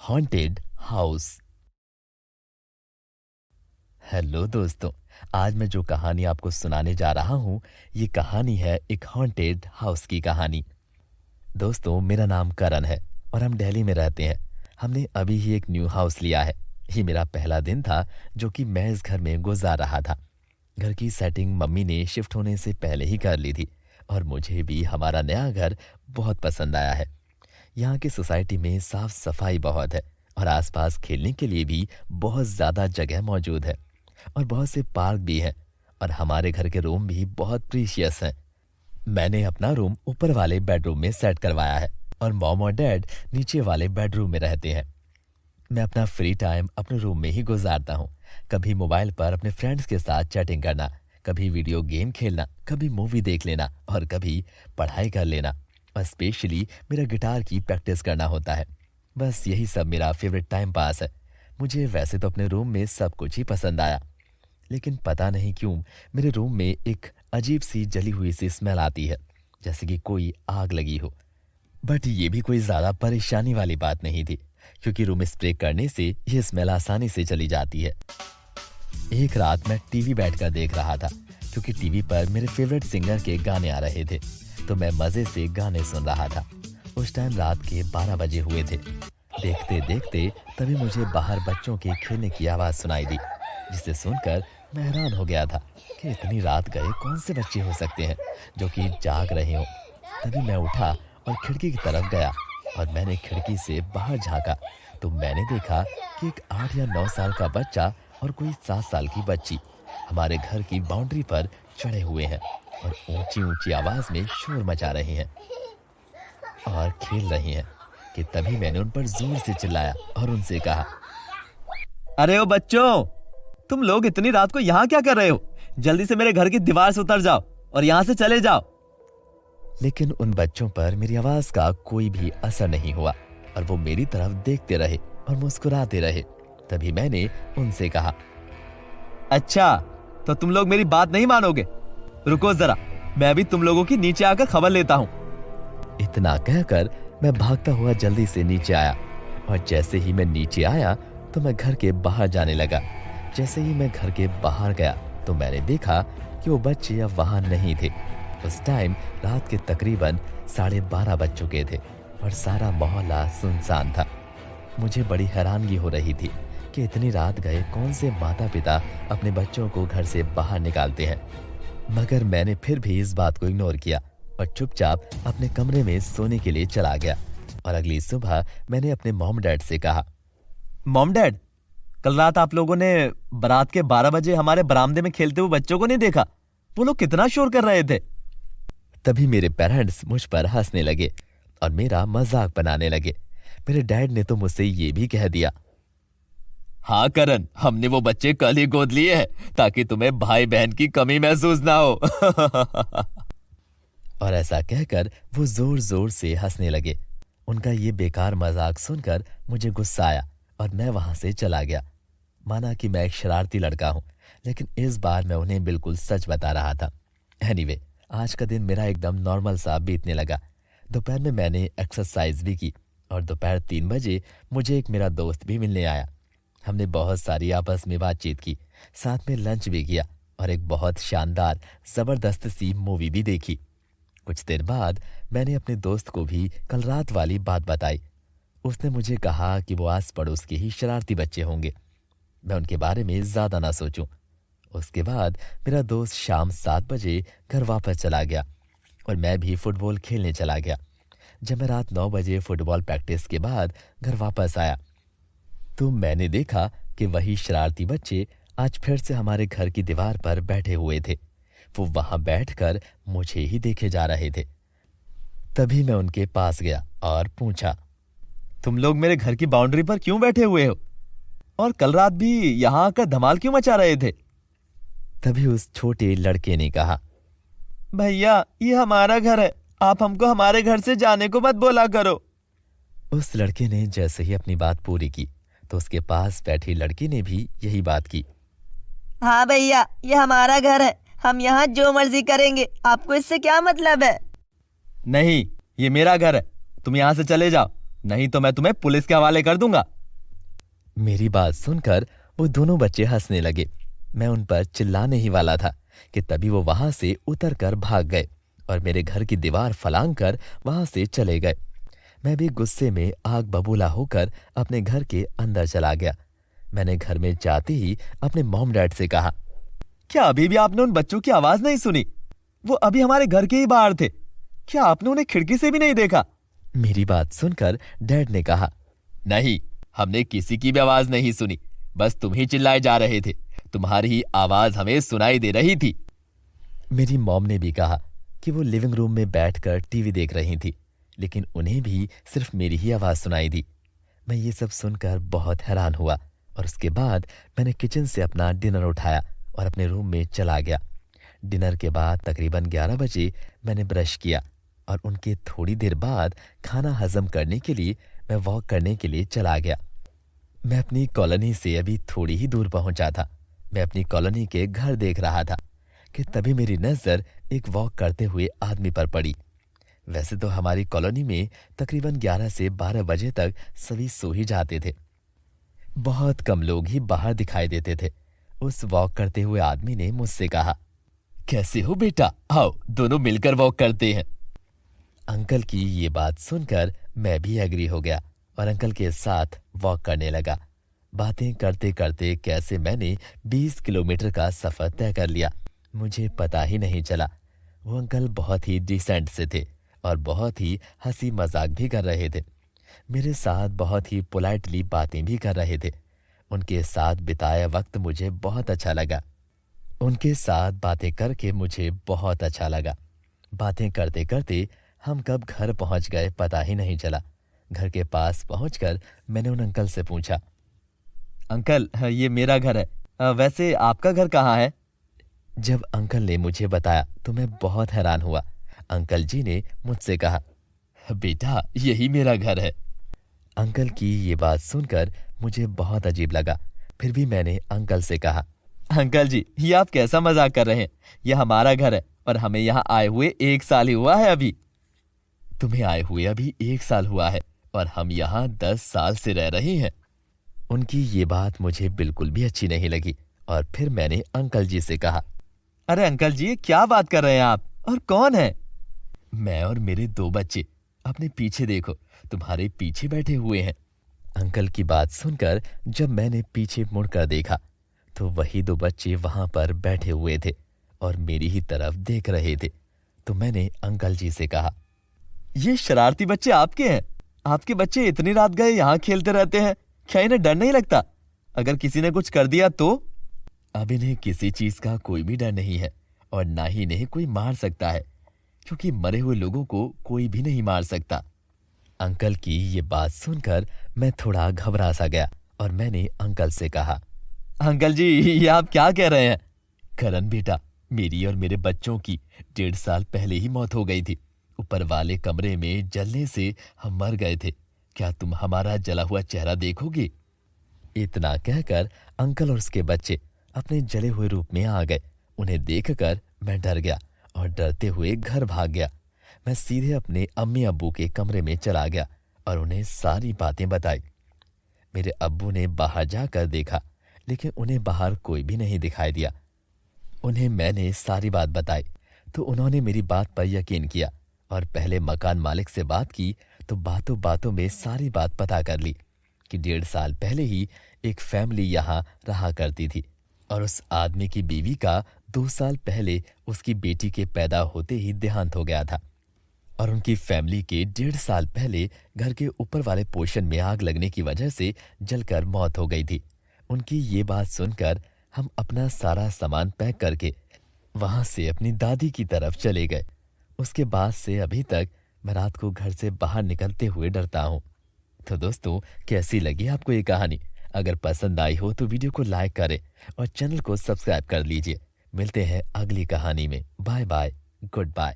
Haunted house. Hello दोस्तों, आज मैं जो कहानी आपको सुनाने जा रहा हूँ, ये कहानी है एक हॉन्टेड हाउस की कहानी। दोस्तों, मेरा नाम करण है और हम दिल्ली में रहते हैं। हमने अभी ही एक न्यू हाउस लिया है। ये मेरा पहला दिन था जो कि मैं इस घर में गुजार रहा था। घर की सेटिंग मम्मी ने शिफ्ट होने से पहले ही कर ली थी और मुझे भी हमारा नया घर बहुत पसंद आया है। यहाँ की सोसाइटी में साफ सफाई बहुत है और आसपास खेलने के लिए भी बहुत ज़्यादा जगह मौजूद है और बहुत से पार्क भी हैं और हमारे घर के रूम भी बहुत प्रीशियस हैं। मैंने अपना रूम ऊपर वाले बेडरूम में सेट करवाया है और मॉम और डैड नीचे वाले बेडरूम में रहते हैं। मैं अपना फ्री टाइम अपने रूम में ही गुजारता हूँ। कभी मोबाइल पर अपने फ्रेंड्स के साथ चैटिंग करना, कभी वीडियो गेम खेलना, कभी मूवी देख लेना और कभी पढ़ाई कर लेना और स्पेशली मेरा गिटार की प्रैक्टिस करना होता है। बस यही सब मेरा फेवरेट टाइम पास है। मुझे वैसे तो अपने रूम में सब कुछ ही पसंद आया, लेकिन पता नहीं क्यों मेरे रूम में एक अजीब सी जली हुई सी स्मेल आती है, जैसे कि कोई आग लगी हो। बट ये भी कोई ज़्यादा परेशानी वाली बात नहीं थी, क्योंकि रूम स्प्रे करने से ये स्मेल आसानी से चली जाती है। एक रात मैं टीवी बैठकर देख रहा था, क्योंकि टीवी पर मेरे फेवरेट सिंगर के गाने आ रहे थे, तो मैं मज़े से गाने सुन रहा था। उस टाइम रात के 12 बजे हुए थे। देखते देखते तभी मुझे बाहर बच्चों के खेलने की आवाज़ सुनाई दी, जिसे सुनकर मैं हैरान हो गया था कि इतनी रात गए कौन से बच्चे हो सकते हैं जो कि जाग रहे हों। तभी मैं उठा और खिड़की की तरफ गया और मैंने खिड़की से बाहर झांका तो मैंने देखा कि एक 8 या 9 साल का बच्चा और कोई 7 साल की बच्ची हमारे घर की बाउंड्री पर चढ़े हुए हैं और ऊंची ऊंची आवाज में शोर मचा रहे हैं और खेल रहे हैं कि तभी मैंने उन पर जोर से चिल्लाया और उनसे कहा, अरे ओ बच्चों, तुम लोग इतनी रात को यहाँ क्या कर रहे हो? जल्दी से मेरे घर की दीवार से उतर जाओ और यहाँ से चले जाओ। लेकिन उन बच्चों पर मेरी आवाज का कोई भी असर नहीं हुआ और वो मेरी तरफ देखते रहे और मुस्कुराते रहे। तभी मैंने उनसे कहा, अच्छा, तो तुम लोग मेरी बात नहीं मानोगे? रुको जरा, मैं भी तुम लोगों की नीचे आकर खबर लेता हूँ। इतना कहकर मैं भागता हुआ जल्दी से नीचे आया और जैसे ही मैं नीचे आया तो मैं घर के बाहर जाने लगा। जैसे ही मैं घर के बाहर गया तो मैंने देखा कि वो बच्चे अब वहां नहीं थे। उस टाइम रात के तकरीबन 12:30 बज चुके थे और सारा मोहल्ला सुनसान था। मुझे बड़ी हैरानगी हो रही थी कि इतनी रात गए कौन से माता पिता अपने बच्चों को घर से बाहर निकालते हैं। मगर मैंने फिर भी इस बात को इग्नोर किया और चुपचाप अपने कमरे में सोने के लिए चला गया। और अगली सुबह मैंने अपने मॉम डैड से कहा, मॉम डैड, कल रात आप लोगों ने बारात के 12 बजे हमारे बरामदे में खेलते हुए बच्चों को नहीं देखा? वो लोग कितना शोर कर रहे थे। तभी मेरे पेरेंट्स मुझ पर हंसने लगे और मेरा मजाक बनाने लगे। मेरे डैड ने तो मुझसे ये भी कह दिया, हाँ करण, हमने वो बच्चे कल ही गोद लिए हैं ताकि तुम्हें भाई बहन की कमी महसूस ना हो। और ऐसा कहकर वो जोर जोर से हंसने लगे। उनका ये बेकार मजाक सुनकर मुझे गुस्सा आया और मैं वहां से चला गया। माना कि मैं एक शरारती लड़का हूं, लेकिन इस बार मैं उन्हें बिल्कुल सच बता रहा था। एनीवे, आज का दिन मेरा एकदम नॉर्मल सा बीतने लगा। दोपहर में मैंने एक्सरसाइज भी की और दोपहर 3 बजे मुझे एक मेरा दोस्त भी मिलने आया। हमने बहुत सारी आपस में बातचीत की, साथ में लंच भी किया और एक बहुत शानदार जबरदस्त सी मूवी भी देखी। कुछ देर बाद मैंने अपने दोस्त को भी कल रात वाली बात बताई। उसने मुझे कहा कि वो आस पड़ोस के ही शरारती बच्चे होंगे, मैं उनके बारे में ज्यादा ना सोचूं। उसके बाद मेरा दोस्त शाम 7 बजे घर वापस चला गया और मैं भी फुटबॉल खेलने चला गया। जब मैं रात 9 बजे फुटबॉल प्रैक्टिस के बाद घर वापस आया तो मैंने देखा कि वही शरारती बच्चे आज फिर से हमारे घर की दीवार पर बैठे हुए थे। वो वहां बैठकर मुझे ही देखे जा रहे थे। तभी मैं उनके पास गया और पूछा, तुम लोग मेरे घर की बाउंड्री पर क्यों बैठे हुए हो और कल रात भी यहां आकर धमाल क्यों मचा रहे थे? तभी उस छोटे लड़के ने कहा, भैया, ये हमारा घर है, आप हमको हमारे घर से जाने को मत बोला करो। उस लड़के ने जैसे ही अपनी बात पूरी की तो उसके पास बैठी लड़की ने भी यही बात की। हाँ भैया, ये हमारा घर है, हम यहाँ जो मर्जी करेंगे, आपको इससे क्या मतलब है? नहीं, ये मेरा घर है, तुम यहाँ से चले जाओ, नहीं तो मैं तुम्हें पुलिस के हवाले कर दूंगा। मेरी बात सुनकर वो दोनों बच्चे हंसने लगे। मैं उन पर चिल्लाने ही वाला था कि तभी वो वहां से उतरकर भाग गए और मेरे घर की दीवार फलांग कर वहां से चले गए। मैं भी गुस्से में आग बबूला होकर अपने घर के अंदर चला गया। मैंने घर में जाते ही अपने मॉम डैड से कहा, क्या अभी भी आपने उन बच्चों की आवाज नहीं सुनी? वो अभी हमारे घर के ही बाहर थे। क्या आपने उन्हें खिड़की से भी नहीं देखा? मेरी बात सुनकर डैड ने कहा, नहीं, हमने किसी की भी आवाज नहीं सुनी, बस तुम ही चिल्लाए जा रहे थे। तुम्हारी ही आवाज हमें सुनाई दे रही थी। मेरी मॉम ने भी कहा कि वो लिविंग रूम में बैठकर टीवी देख रही थी, लेकिन उन्हें भी सिर्फ मेरी ही आवाज सुनाई दी। मैं ये सब सुनकर बहुत हैरान हुआ और उसके बाद मैंने किचन से अपना डिनर उठाया और अपने रूम में चला गया। डिनर के बाद तकरीबन 11 बजे मैंने ब्रश किया और उनके थोड़ी देर बाद खाना हजम करने के लिए मैं वॉक करने के लिए चला गया। मैं अपनी कॉलोनी से अभी थोड़ी ही दूर पहुंचा था। मैं अपनी कॉलोनी के घर देख रहा था कि तभी मेरी नज़र एक वॉक करते हुए आदमी पर पड़ी। वैसे तो हमारी कॉलोनी में तकरीबन 11 से 12 बजे तक सभी सो ही जाते थे। बहुत कम लोग ही बाहर दिखाई देते थे। उस वॉक करते हुए आदमी ने मुझसे कहा, कैसे हो बेटा, आओ दोनों मिलकर वॉक करते हैं। अंकल की ये बात सुनकर मैं भी एग्री हो गया और अंकल के साथ वॉक करने लगा। बातें करते करते कैसे मैंने 20 किलोमीटर का सफर तय कर लिया, मुझे पता ही नहीं चला। वो अंकल बहुत ही डिसेंट से थे और बहुत ही हंसी मजाक भी कर रहे थे। मेरे साथ बहुत ही पोलाइटली बातें भी कर रहे थे। उनके साथ बिताया वक्त मुझे बहुत अच्छा लगा। उनके साथ बातें करके मुझे बहुत अच्छा लगा। बातें करते करते हम कब घर पहुंच गए पता ही नहीं चला। घर के पास पहुंचकर मैंने उन अंकल से पूछा, अंकल ये मेरा घर है, वैसे आपका घर कहाँ है? जब अंकल ने मुझे बताया तो मैं बहुत हैरान हुआ। अंकल जी ने मुझसे कहा, बेटा यही मेरा घर है। अंकल की ये बात सुनकर मुझे बहुत अजीब लगा। फिर भी मैंने अंकल से कहा, अंकल जी ये आप कैसा मजाक कर रहे हैं? यह हमारा घर है और हमें यहाँ आए हुए 1 साल ही हुआ है अभी। तुम्हें आए हुए अभी 1 साल हुआ है और हम यहाँ 10 साल से रह रहे हैं। उनकी ये बात मुझे बिल्कुल भी अच्छी नहीं लगी और फिर मैंने अंकल जी से कहा, अरे अंकल जी क्या बात कर रहे हैं आप, और कौन है? मैं और मेरे 2 बच्चे, अपने पीछे देखो, तुम्हारे पीछे बैठे हुए हैं। अंकल की बात सुनकर जब मैंने पीछे मुड़कर देखा तो वही 2 बच्चे वहां पर बैठे हुए थे और मेरी ही तरफ देख रहे थे। तो मैंने अंकल जी से कहा, ये शरारती बच्चे आपके हैं? आपके बच्चे इतनी रात गए यहाँ खेलते रहते हैं, क्या इन्हें डर नहीं लगता? अगर किसी ने कुछ कर दिया तो? अब इन्हें किसी चीज का कोई भी डर नहीं है और ना ही इन्हें कोई मार सकता है, क्योंकि मरे हुए लोगों को कोई भी नहीं मार सकता। अंकल की ये बात सुनकर मैं थोड़ा घबरा सा गया और मैंने अंकल से कहा, अंकल जी ये आप क्या कह रहे हैं? करण बेटा, मेरी और मेरे बच्चों की 1.5 साल पहले ही मौत हो गई थी। ऊपर वाले कमरे में जलने से हम मर गए थे। क्या तुम हमारा जला हुआ चेहरा देखोगे? इतना कहकर अंकल और उसके बच्चे अपने जले हुए रूप में आ गए। उन्हें देखकर मैं डर गया और डरते हुए घर भाग गया। मैं सीधे अपने अम्मी अब्बू के कमरे में चला गया और उन्हें सारी बातें बताई। मेरे अब्बू ने बाहर जाकर देखा, लेकिन उन्हें बाहर कोई भी नहीं दिखाई दिया। उन्हें मैंने सारी बात बताई तो उन्होंने मेरी बात पर यकीन किया और पहले मकान मालिक से बात की तो बातों बातों में सारी बात पता कर ली कि 1.5 साल पहले ही एक फैमिली यहाँ रहा करती थी और उस आदमी की बीवी का 2 साल पहले उसकी बेटी के पैदा होते ही देहांत हो गया था और उनकी फैमिली के 1.5 साल पहले घर के ऊपर वाले पोर्शन में आग लगने की वजह से जलकर मौत हो गई थी। उनकी ये बात सुनकर हम अपना सारा सामान पैक करके वहां से अपनी दादी की तरफ चले गए। उसके बाद से अभी तक मैं रात को घर से बाहर निकलते हुए डरता हूँ। तो दोस्तों, कैसी लगी आपको ये कहानी? अगर पसंद आई हो तो वीडियो को लाइक करें और चैनल को सब्सक्राइब कर लीजिए। मिलते हैं अगली कहानी में। Bye bye, good bye.